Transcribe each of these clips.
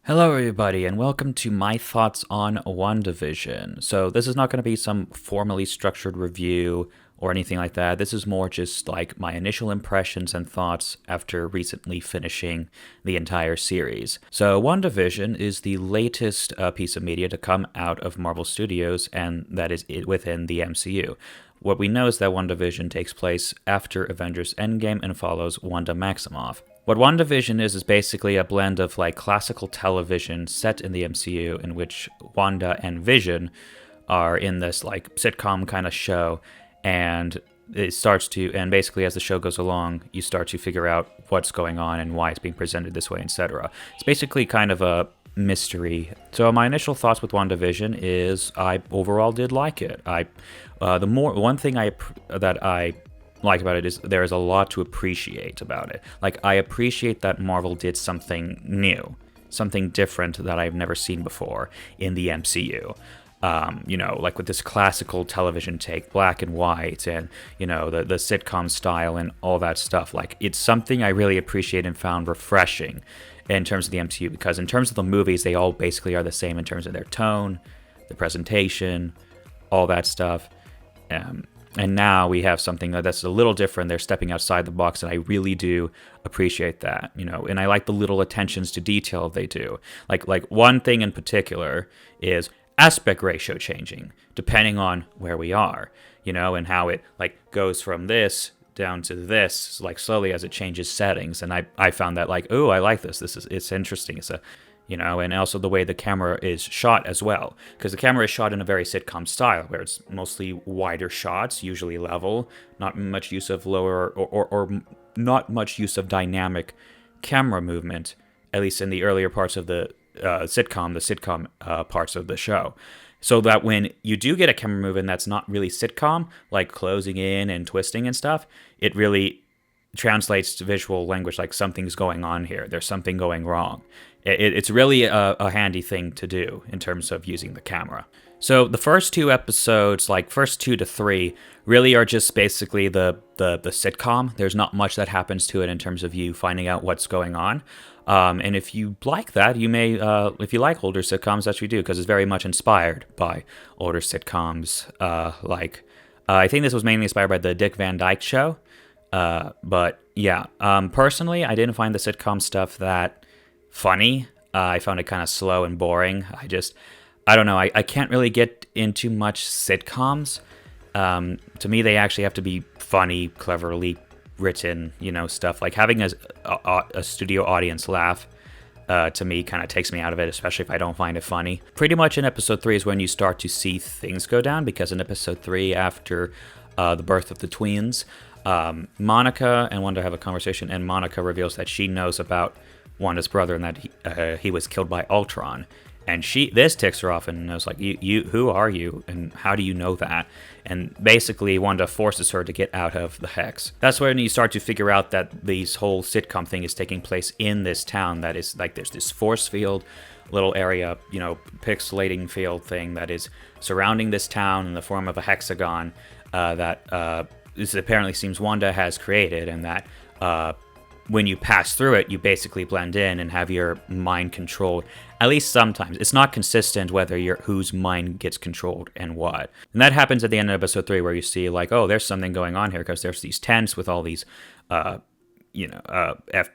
Hello, everybody, and welcome to my thoughts on WandaVision. So, this is not going to be some formally structured review or anything like that. This is more just like my initial impressions and thoughts after recently finishing the entire series. So, WandaVision is the latest piece of media to come out of Marvel Studios, and that is it within the MCU. What we know is that WandaVision takes place after Avengers Endgame and follows Wanda Maximoff. What WandaVision is basically a blend of like classical television set in the MCU in which Wanda and Vision are in this like sitcom kind of show, and and basically as the show goes along, you start to figure out what's going on and why it's being presented this way, etc. It's basically kind of a mystery. So my initial thoughts with WandaVision is I overall did like it. One thing that I like about it is there is a lot to appreciate about it. Like, I appreciate that Marvel did something new, something different that I've never seen before in the MCU. Like with this classical television take, black and white, and, the sitcom style and all that stuff. Like, it's something I really appreciate and found refreshing in terms of the MCU, because in terms of the movies, they all basically are the same in terms of their tone, the presentation, all that stuff. And now we have something that's a little different. They're stepping outside the box, and I really do appreciate that, And I like the little attentions to detail they do. Like one thing in particular is aspect ratio changing depending on where we are, and how it like goes from this down to this, like slowly as it changes settings. And I found that like, oh, I like this. It's interesting. And also the way the camera is shot as well, because the camera is shot in a very sitcom style where it's mostly wider shots, usually level, not much use of lower or not much use of dynamic camera movement, at least in the earlier parts of the sitcom parts of the show. So that when you do get a camera movement that's not really sitcom, like closing in and twisting and stuff, it really translates to visual language like something's going on here. There's something going wrong. It's really a handy thing to do in terms of using the camera. So the first two episodes, like first 2 to 3, really are just basically the sitcom. There's not much that happens to it in terms of you finding out what's going on. And if you like that, you may, if you like older sitcoms, that's what you do, because it's very much inspired by older sitcoms. I think this was mainly inspired by the Dick Van Dyke Show. But yeah, personally, I didn't find the sitcom stuff that funny. I found it kind of slow and boring. I don't know. I can't really get into much sitcoms. To me, they actually have to be funny, cleverly written, stuff. Like having a studio audience laugh, to me, kind of takes me out of it, especially if I don't find it funny. Pretty much in episode 3 is when you start to see things go down, because in episode 3, after the birth of the twins, Monica and Wanda have a conversation, and Monica reveals that she knows about Wanda's brother and that he was killed by Ultron. And this ticks her off, and was like, you, who are you, and how do you know that? And basically, Wanda forces her to get out of the hex. That's when you start to figure out that this whole sitcom thing is taking place in this town. That is like, there's this force field, little area, pixelating field thing that is surrounding this town in the form of a hexagon that this apparently seems Wanda has created, and that when you pass through it, you basically blend in and have your mind controlled. At least sometimes. It's not consistent whether whose mind gets controlled and what. And that happens at the end of episode 3, where you see like, oh, there's something going on here, because there's these tents with all these, FBI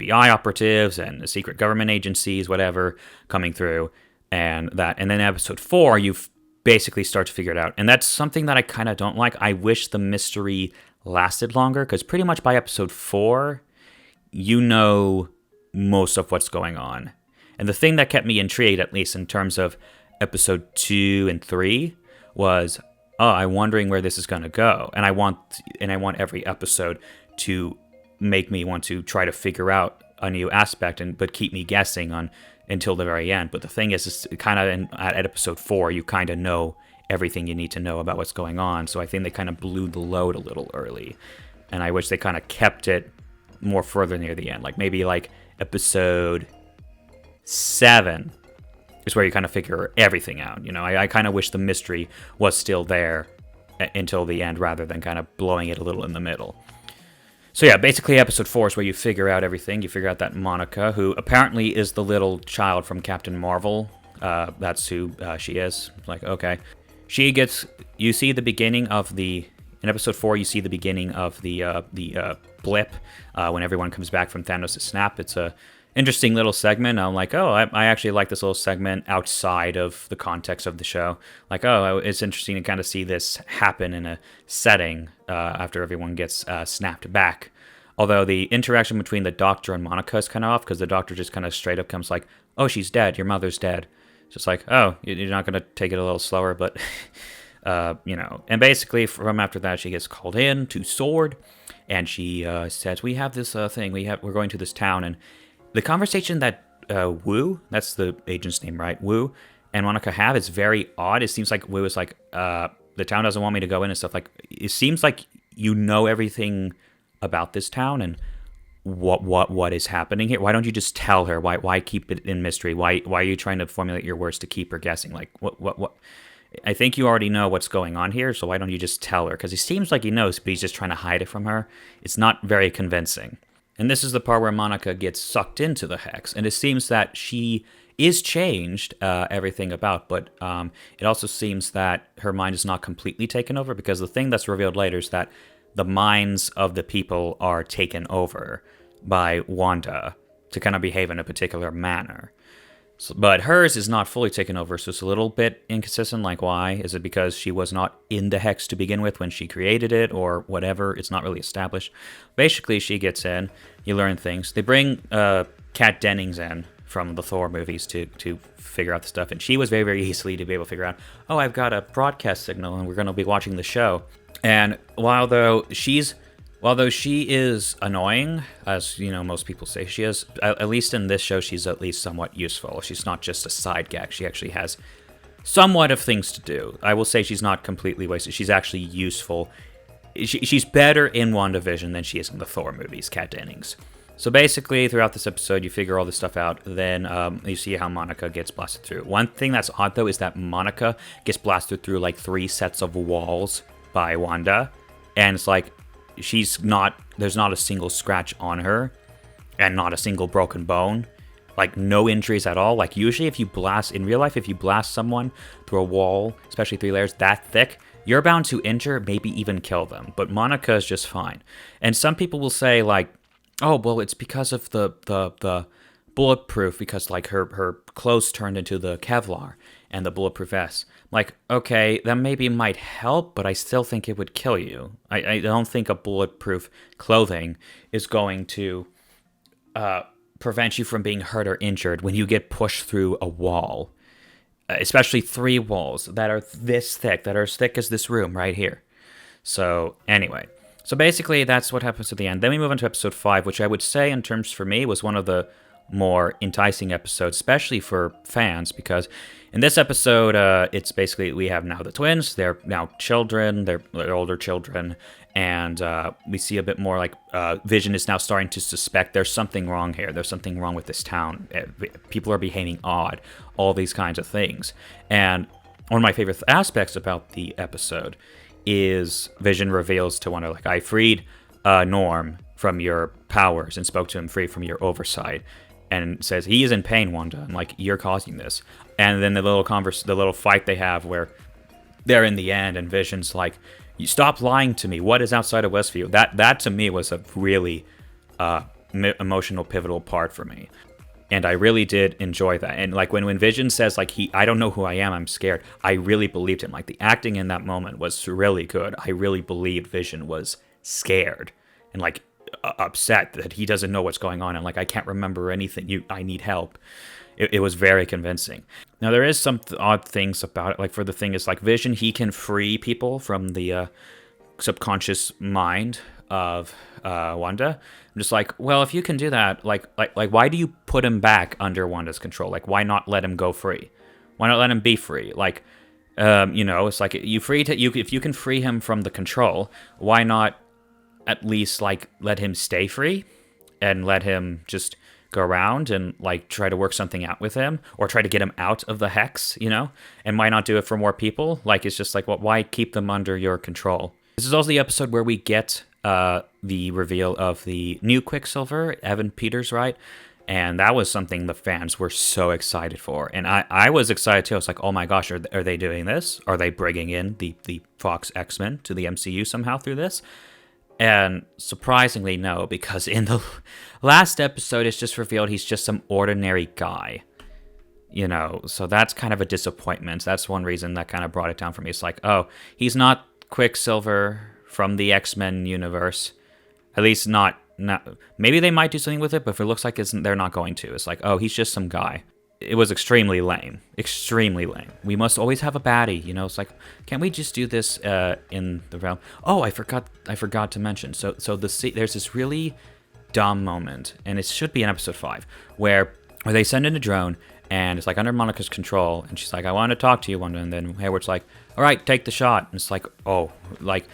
operatives and secret government agencies, whatever, coming through, and then episode 4, you basically start to figure it out. And that's something that I kind of don't like. I wish the mystery lasted longer, because pretty much by episode 4, most of what's going on. And the thing that kept me intrigued, at least in terms of episode 2 and 3, was, I'm wondering where this is going to go. And I want every episode to make me want to try to figure out a new aspect, but keep me guessing until the very end. But the thing is kind of at episode 4, you kind of know everything you need to know about what's going on. So I think they kind of blew the load a little early. And I wish they kind of kept it more further near the end. Like maybe like episode 7 is where you kind of figure everything out. I kind of wish the mystery was still there until the end, rather than kind of blowing it a little in the middle. So yeah, basically episode 4 is where you figure out everything. You figure out that Monica, who apparently is the little child from Captain Marvel, that's who she is. Like, okay. She gets, you see the beginning of in episode 4, you see the beginning of the blip when everyone comes back from Thanos' snap. It's a interesting little segment. I'm like, oh, I actually like this little segment outside of the context of the show. Like, oh, it's interesting to kind of see this happen in a setting after everyone gets snapped back. Although the interaction between the Doctor and Monica is kind of off, because the Doctor just kind of straight up comes like, oh, she's dead. Your mother's dead. Just like, oh, you're not going to take it a little slower, but, And basically, from after that, she gets called in to Sword, and she says, we have this thing. We're going to this town, and the conversation that Wu, that's the agent's name, right? Wu and Monica have is very odd. It seems like Wu is like, the town doesn't want me to go in and stuff. Like, it seems like you know everything about this town and what is happening here. Why don't you just tell her? Why keep it in mystery? Why are you trying to formulate your words to keep her guessing? Like, what? I think you already know what's going on here, so why don't you just tell her? Because he seems like he knows, but he's just trying to hide it from her. It's not very convincing. And this is the part where Monica gets sucked into the hex, and it seems that she is changed, everything about, but it also seems that her mind is not completely taken over, because the thing that's revealed later is that the minds of the people are taken over by Wanda to kind of behave in a particular manner. So, but hers is not fully taken over, so it's a little bit inconsistent. Like, why? Is it because she was not in the hex to begin with when she created it, or whatever? It's not really established. Basically, she gets in, you learn things. They bring Kat Dennings in from the Thor movies to figure out the stuff, and she was very, very easily to be able to figure out, oh, I've got a broadcast signal, and we're going to be watching the show. And although she is annoying, as most people say she is, at least in this show, she's at least somewhat useful. She's not just a side gag. She actually has somewhat of things to do. I will say she's not completely wasted. She's actually useful. She's better in WandaVision than she is in the Thor movies, Kat Dennings. So basically, throughout this episode, you figure all this stuff out. Then you see how Monica gets blasted through. One thing that's odd, though, is that Monica gets blasted through like 3 sets of walls by Wanda. And it's like, there's not a single scratch on her, and not a single broken bone. Like, no injuries at all. Like, usually in real life, if you blast someone through a wall, especially 3 layers that thick, you're bound to injure, maybe even kill them. But Monica is just fine. And some people will say, like, oh, well, it's because of the bulletproof, because, like, her clothes turned into the Kevlar and the bulletproof vest. Like, okay, that maybe might help, but I still think it would kill you. I don't think a bulletproof clothing is going to prevent you from being hurt or injured when you get pushed through a wall. Especially 3 walls that are this thick, that are as thick as this room right here. So, anyway. So basically, that's what happens at the end. Then we move on to episode 5, which I would say, in terms for me, was one of the more enticing episodes, especially for fans, because in this episode, it's basically, we have now the twins, they're now children, they're older children, and we see a bit more like Vision is now starting to suspect there's something wrong here, there's something wrong with this town, people are behaving odd, all these kinds of things. And one of my favorite aspects about the episode is Vision reveals to Wanda, like, I freed Norm from your powers and spoke to him free from your oversight, and says he is in pain, Wanda, and like, you're causing this. And then the little fight they have where they're in the end, and Vision's like, you stop lying to me. What is outside of Westview? That to me was a really emotional, pivotal part for me, and I really did enjoy that. And like when Vision says like I don't know who I am, I'm scared, I really believed him. Like, the acting in that moment was really good. I really believed Vision was scared and like upset that he doesn't know what's going on, and like, I can't remember anything, I need help. It was very convincing. Now, there is some odd things about it. Like, for the thing is, like, Vision, he can free people from the subconscious mind of Wanda. I'm just like, well, if you can do that, like why do you put him back under Wanda's control? Like, why not let him go free? Why not let him be free? Like, it's like, if you can free him from the control, why not at least like let him stay free and let him just go around and like try to work something out with him, or try to get him out of the hex, and why not do it for more people? Like, it's just like, well, why keep them under your control? This is also the episode where we get the reveal of the new Quicksilver, Evan Peters, right? And that was something the fans were so excited for. And I was excited too. I was like, oh my gosh, are they doing this? Are they bringing in the Fox X-Men to the MCU somehow through this? And surprisingly, no, because in the last episode, it's just revealed he's just some ordinary guy. So that's kind of a disappointment. That's one reason that kind of brought it down for me. It's like, oh, he's not Quicksilver from the X-Men universe. At least not. Maybe they might do something with it, but if it looks like they're not going to. It's like, oh, he's just some guy. It was extremely lame. Extremely lame. We must always have a baddie, It's like, can't we just do this in the realm? Oh, I forgot to mention. So there's this really dumb moment, and it should be in episode 5, where they send in a drone, and it's like under Monica's control, and she's like, I want to talk to you, Wanda, and then Hayward's like, all right, take the shot. And it's like, oh, like,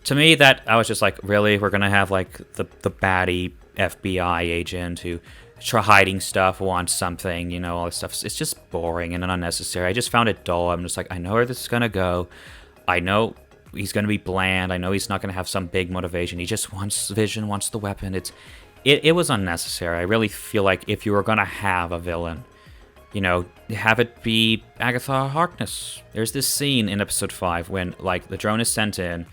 to me, that I was just like, really? We're going to have, like, the baddie FBI agent who hiding stuff, wants something, all this stuff. It's just boring and unnecessary. I just found it dull. I'm just like, I know where this is going to go. I know he's going to be bland. I know he's not going to have some big motivation. He just wants Vision, wants the weapon. It was unnecessary. I really feel like if you were going to have a villain, have it be Agatha Harkness. There's this scene in episode 5 when, like, the drone is sent in.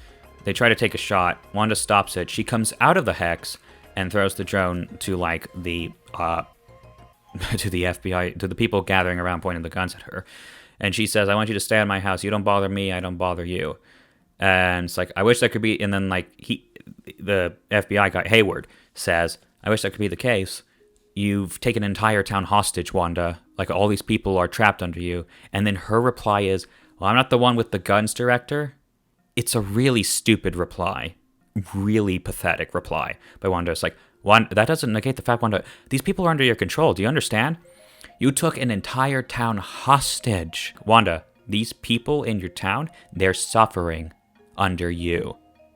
They try to take a shot. Wanda stops it. She comes out of the hex and throws the drone to, like, the to the FBI, to the people gathering around pointing the guns at her. And she says, I want you to stay at my house. You don't bother me. I don't bother you. And it's like, I wish that could be. And then, like, the FBI guy, Hayward, says, I wish that could be the case. You've taken an entire town hostage, Wanda. Like, all these people are trapped under you. And then her reply is, well, I'm not the one with the guns, director. It's a really stupid reply. Really pathetic reply by Wanda. It's like, that doesn't negate the fact, Wanda, these people are under your control. Do you understand? You took an entire town hostage. Wanda, these people in your town, they're suffering under you.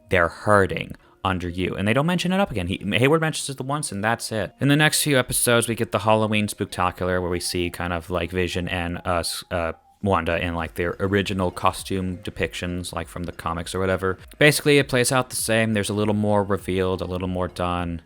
They're hurting under you. And they don't mention it up again. Hayward mentions it once, and that's it. In the next few episodes, we get the Halloween Spooktacular, where we see kind of like Vision and Wanda in like their original costume depictions, like from the comics or whatever. Basically, it plays out the same. There's a little more revealed, a little more done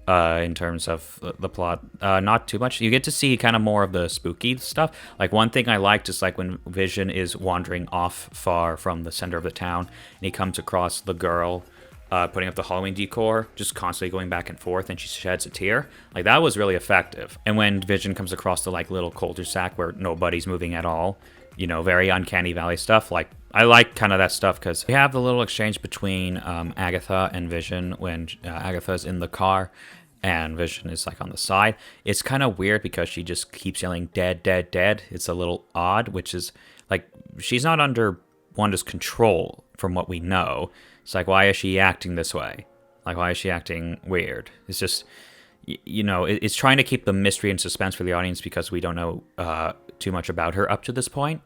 in terms of the plot. Not too much. You get to see kind of more of the spooky stuff. Like, one thing I liked is like when Vision is wandering off far from the center of the town, and he comes across the girl putting up the Halloween decor, just constantly going back and forth, and she sheds a tear. Like, that was really effective. And when Vision comes across the like little cul-de-sac where nobody's moving at all, very uncanny valley stuff. Like, I like kind of that stuff because we have the little exchange between Agatha and Vision when Agatha's in the car and Vision is like on the side. It's kind of weird because she just keeps yelling dead, dead, dead. It's a little odd, which is like, she's not under Wanda's control from what we know. It's like, why is she acting this way? Like, why is she acting weird? It's just, it's trying to keep the mystery and suspense for the audience because we don't know too much about her up to this point.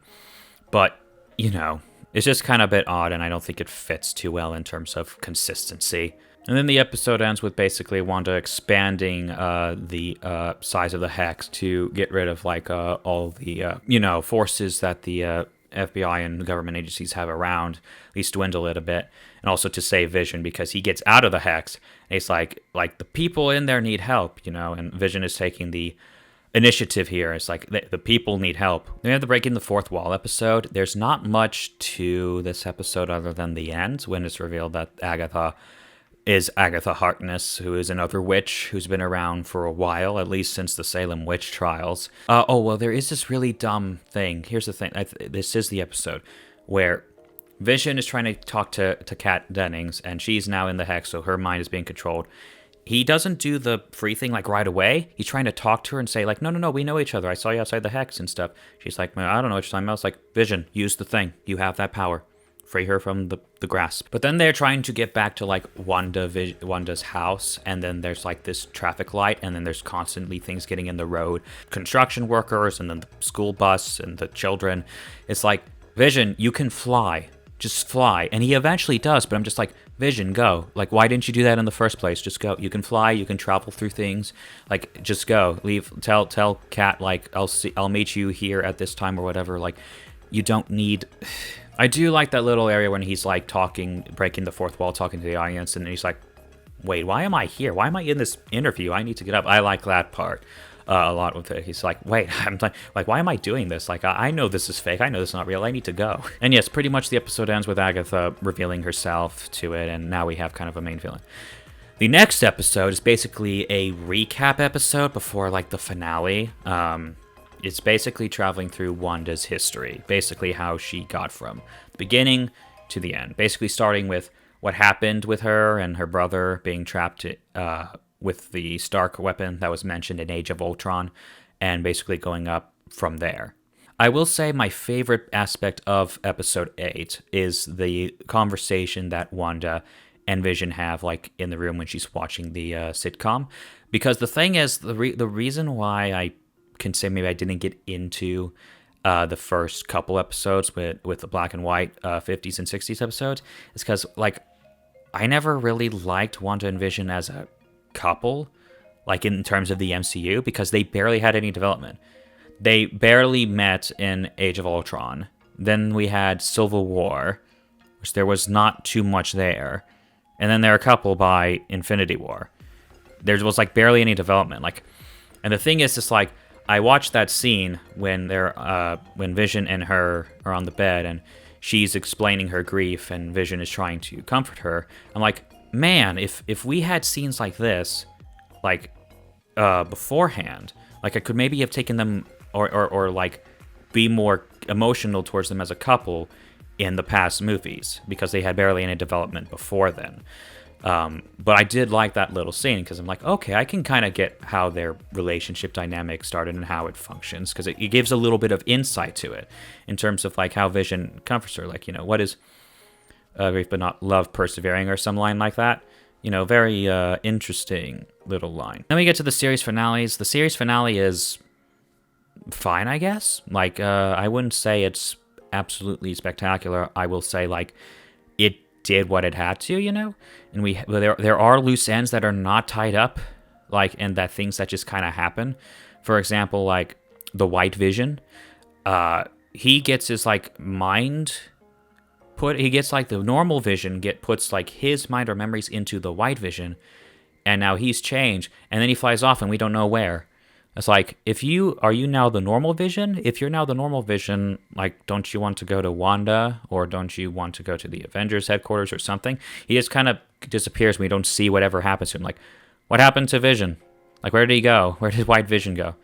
But, it's just kind of a bit odd, and I don't think it fits too well in terms of consistency. And then the episode ends with basically Wanda expanding the size of the hex to get rid of like all the, forces that the FBI and government agencies have around, at least dwindle it a bit, and also to save Vision because he gets out of the hex and he's like the people in there need help, and Vision is taking the initiative here. It's like the people need help. We have the breaking the fourth wall episode. There's not much to this episode other than the end when it's revealed that Agatha is Agatha Harkness, who is another witch who's been around for a while, at least since the Salem witch trials. There is this really dumb thing. Here's the thing. This is the episode where Vision is trying to talk to Kat Dennings, and she's now in the hex, so her mind is being controlled. He doesn't do the free thing like right away. He's trying to talk to her and say like, no, we know each other. I saw you outside the hex and stuff. She's like, I don't know what you're talking about. It's like, Vision, use the thing. You have that power. Free her from the grasp. But then they're trying to get back to like Wanda's house, and then there's like this traffic light, and then there's constantly things getting in the road. Construction workers, and then the school bus, and the children. It's like, Vision, you can fly. Just fly. And he eventually does, but I'm just like, Vision, go. Like, why didn't you do that in the first place? Just go. You can fly, you can travel through things. Like, just go. Leave, tell Kat, like, I'll meet you here at this time or whatever. Like, you don't need... I do like that little area when he's like talking, breaking the fourth wall, talking to the audience, and he's like, wait, why am I here? Why am I in this interview? I need to get up. I like that part a lot with it. He's like, wait, I'm like, why am I doing this? Like, I know this is fake. I know this is not real. I need to go. And yes, pretty much the episode ends with Agatha revealing herself to it, and now we have kind of a main villain. The next episode is basically a recap episode before, like, the finale. It's basically traveling through Wanda's history, basically how she got from the beginning to the end. Basically starting with what happened with her and her brother being trapped with the Stark weapon that was mentioned in Age of Ultron, and basically going up from there. I will say my favorite aspect of episode 8 is the conversation that Wanda and Vision have, like, in the room when she's watching the sitcom. Because the thing is, the reason why I can say maybe I didn't get into the first couple episodes with the black and white 50s and 60s episodes is because, like, I never really liked Wanda and Vision as a couple, like, in terms of the MCU, because they barely had any development. They barely met in Age of Ultron. Then we had Civil War, which there was not too much there. And then they're a couple by Infinity War. There was, like, barely any development. Like, and the thing is, it's like, I watched that scene when when Vision and her are on the bed and she's explaining her grief and Vision is trying to comfort her. I'm like, man, if we had scenes like this, like, beforehand, like, I could maybe have taken them or like be more emotional towards them as a couple in the past movies, because they had barely any development before then. But I did like that little scene because I'm like, okay, I can kind of get how their relationship dynamic started and how it functions, because it gives a little bit of insight to it in terms of, like, how Vision comforts her. Like, you know, what is grief but not love persevering, or some line like that. You know, very interesting little line. Then we get to the series finales. The series finale is fine, I guess. Like, I wouldn't say it's absolutely spectacular. I will say, like, it did what it had to, you know? And there are loose ends that are not tied up, like, and that things that just kind of happen. For example, like, the White Vision. He gets his, like, mind he gets, like, the normal Vision puts, like, his mind or memories into the White Vision, and now he's changed, and then he flies off and we don't know where. It's like, are you now the normal Vision? If you're now the normal Vision, like, don't you want to go to Wanda, or don't you want to go to the Avengers headquarters or something? He just kind of disappears. We don't see whatever happens to him. Like, what happened to Vision? Like, where did he go? Where did White Vision go?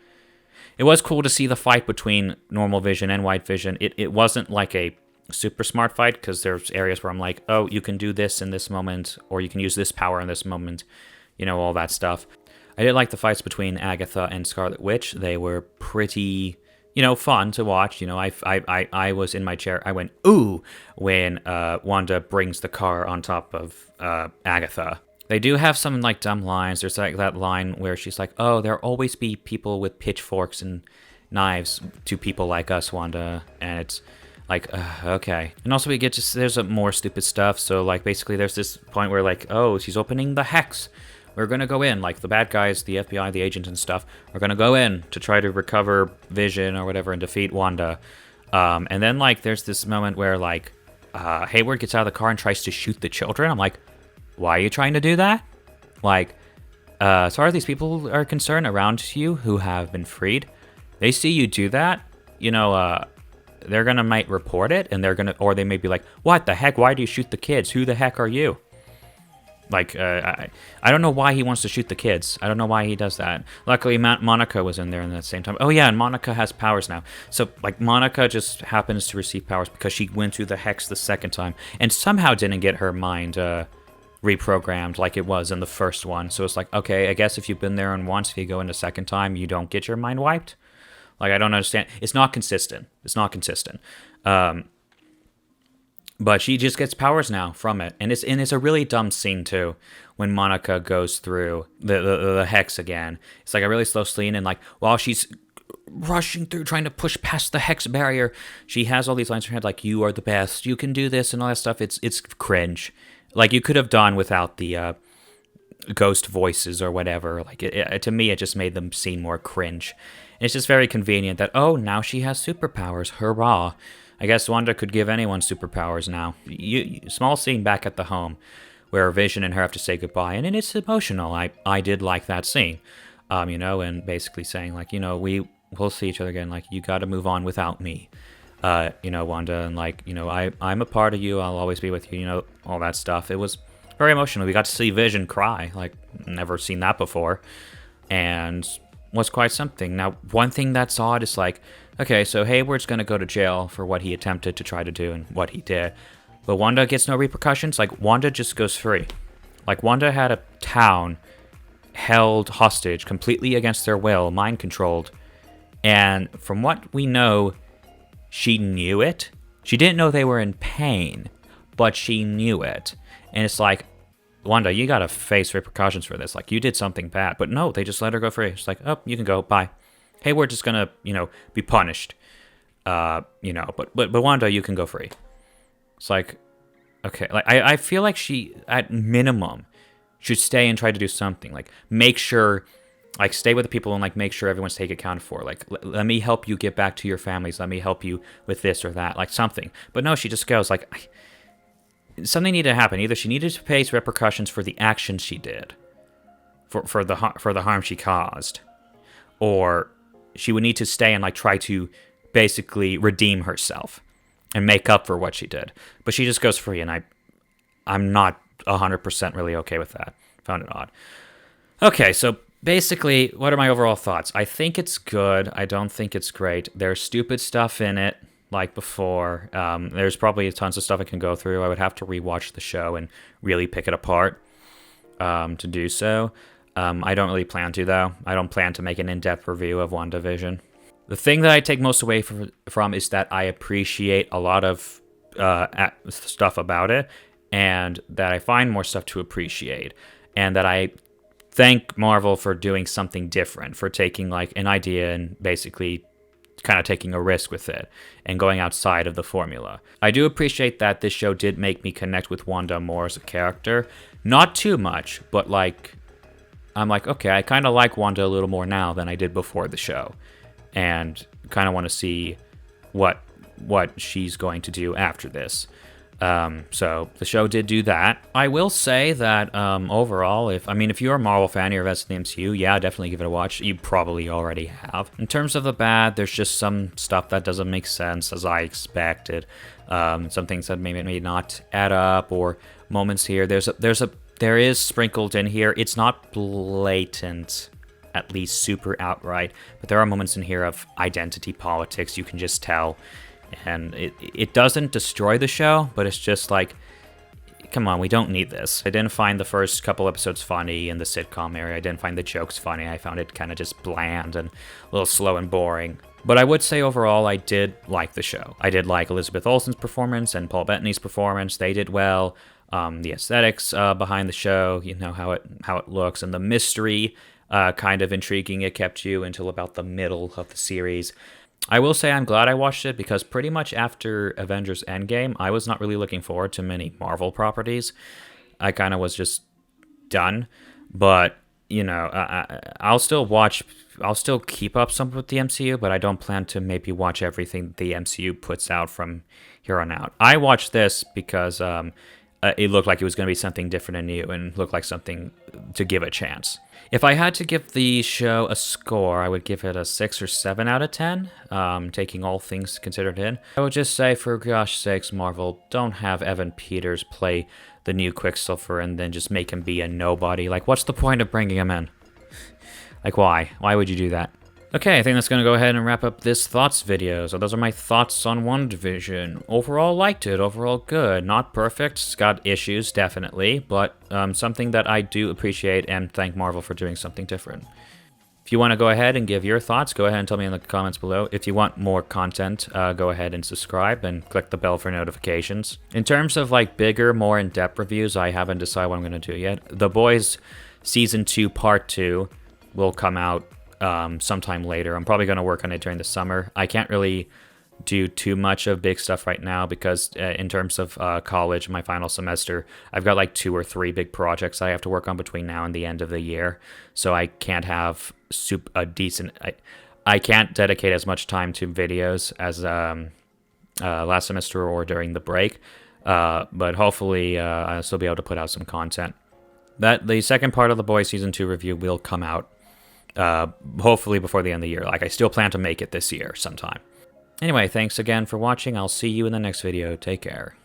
It was cool to see the fight between normal Vision and White Vision. It wasn't like a super smart fight, because there's areas where I'm like, oh, you can do this in this moment, or you can use this power in this moment, you know, all that stuff. I did like the fights between Agatha and Scarlet Witch. They were pretty, you know, fun to watch. You know, I was in my chair. I went, ooh, when Wanda brings the car on top of Agatha. They do have some, like, dumb lines. There's, like, that line where she's like, oh, there'll always be people with pitchforks and knives to people like us, Wanda. And it's like, okay. And also we get there's more stupid stuff. So, like, basically there's this point where, like, oh, she's opening the hex. We're going to go in, like, the bad guys, the FBI, the agents and stuff, are going to go in to try to recover Vision or whatever and defeat Wanda. And then, like, there's this moment where, like, Hayward gets out of the car and tries to shoot the children. I'm like, why are you trying to do that? Like, as far as these people are concerned around you who have been freed, they see you do that, you know, they're going to might report it, and or they may be like, what the heck? Why do you shoot the kids? Who the heck are you? Like, I don't know why he wants to shoot the kids. I don't know why he does that. Luckily, Monica was in there in that same time. Oh, yeah, and Monica has powers now. So, like, Monica just happens to receive powers because she went through the hex the second time and somehow didn't get her mind reprogrammed like it was in the first one. So it's like, okay, I guess if you've been there and once, if you go in a second time, you don't get your mind wiped. Like, I don't understand. It's not consistent. It's not consistent. But she just gets powers now from it. And it's a really dumb scene, too, when Monica goes through the hex again. It's like a really slow scene, and, like, while she's rushing through, trying to push past the hex barrier, she has all these lines in her head, like, you are the best, you can do this, and all that stuff. It's cringe. Like, you could have done without the ghost voices or whatever. Like, to me, it just made the scene more cringe. And it's just very convenient that, oh, now she has superpowers. Hurrah. I guess Wanda could give anyone superpowers now. Small scene back at the home where Vision and her have to say goodbye, and it's emotional. I did like that scene, and basically saying like, we'll see each other again. Like, you got to move on without me, Wanda, and like, I'm a part of you. I'll always be with you. All that stuff. It was very emotional. We got to see Vision cry, like never seen that before, and was quite something. Now, one thing that's odd is like, okay, so Hayward's gonna go to jail for what he attempted to try to do and what he did, but Wanda gets no repercussions. Like, Wanda just goes free. Like, Wanda had a town held hostage completely against their will, mind controlled, and from what we know, she knew it. She didn't know they were in pain, but she knew it. And it's like, Wanda, you gotta face repercussions for this. Like, you did something bad. But no, they just let her go free. It's like, oh, you can go, bye. Hayward's just gonna, be punished. But Wanda, you can go free. It's like, okay. Like, I feel like she, at minimum, should stay and try to do something. Like, make sure, like, stay with the people and, like, make sure everyone's taken account for. Like, let me help you get back to your families. Let me help you with this or that. Like, something. But no, she just goes, like, something needed to happen. Either she needed to face repercussions for the actions she did, for the harm she caused, or she would need to stay and like try to basically redeem herself and make up for what she did. But she just goes free, and I'm not 100% really okay with that. Found it odd. Okay, so basically, what are my overall thoughts? I think it's good. I don't think it's great. There's stupid stuff in it. Like before, there's probably tons of stuff I can go through. I would have to rewatch the show and really pick it apart to do so. I don't really plan to, though. I don't plan to make an in-depth review of WandaVision. The thing that I take most away from is that I appreciate a lot of stuff about it, and that I find more stuff to appreciate, and that I thank Marvel for doing something different, for taking like an idea and basically kind of taking a risk with it and going outside of the formula. I do appreciate that this show did make me connect with Wanda more as a character. Not too much, but like, I'm like, okay, I kind of like Wanda a little more now than I did before the show, and kind of want to see what she's going to do after this. So the show did do that. I will say that overall, if you're a Marvel fan, you're invested in the MCU, yeah, definitely give it a watch. You probably already have. In terms of the bad, there's just some stuff that doesn't make sense as I expected. Some things that may not add up, or moments here. There is sprinkled in here. It's not blatant, at least super outright, but there are moments in here of identity politics. You can just tell. And it doesn't destroy the show, but it's just like, come on, we don't need this. I didn't find the first couple episodes funny in the sitcom area. I didn't find the jokes funny. I found it kind of just bland and a little slow and boring. But I would say overall, I did like the show. I did like Elizabeth Olsen's performance and Paul Bettany's performance. They did well. The aesthetics behind the show, how it looks, and the mystery kind of intriguing. It kept you until about the middle of the series. I will say I'm glad I watched it, because pretty much after Avengers Endgame, I was not really looking forward to many Marvel properties. I kind of was just done. But, I'll still keep up some with the MCU, but I don't plan to maybe watch everything the MCU puts out from here on out. I watched this because it looked like it was going to be something different and new, and looked like something to give a chance. If I had to give the show a score, I would give it a 6 or 7 out of 10, taking all things considered in. I would just say, for gosh sakes, Marvel, don't have Evan Peters play the new Quicksilver and then just make him be a nobody. Like, what's the point of bringing him in? Like, why? Why would you do that? Okay, I think that's going to go ahead and wrap up this thoughts video. So those are my thoughts on WandaVision. Overall, liked it. Overall, good. Not perfect. It's got issues, definitely. But something that I do appreciate, and thank Marvel for doing something different. If you want to go ahead and give your thoughts, go ahead and tell me in the comments below. If you want more content, go ahead and subscribe and click the bell for notifications. In terms of like bigger, more in-depth reviews, I haven't decided what I'm going to do yet. The Boys Season 2 Part 2 will come out sometime later. I'm probably going to work on it during the summer. I can't really do too much of big stuff right now because in terms of college, my final semester, I've got like 2 or 3 big projects I have to work on between now and the end of the year. So I can't have I can't dedicate as much time to videos as last semester or during the break. But hopefully I'll still be able to put out some content. The second part of The Boys Season 2 review will come out hopefully before the end of the year. Like, I still plan to make it this year sometime. Anyway, thanks again for watching. I'll see you in the next video. Take care.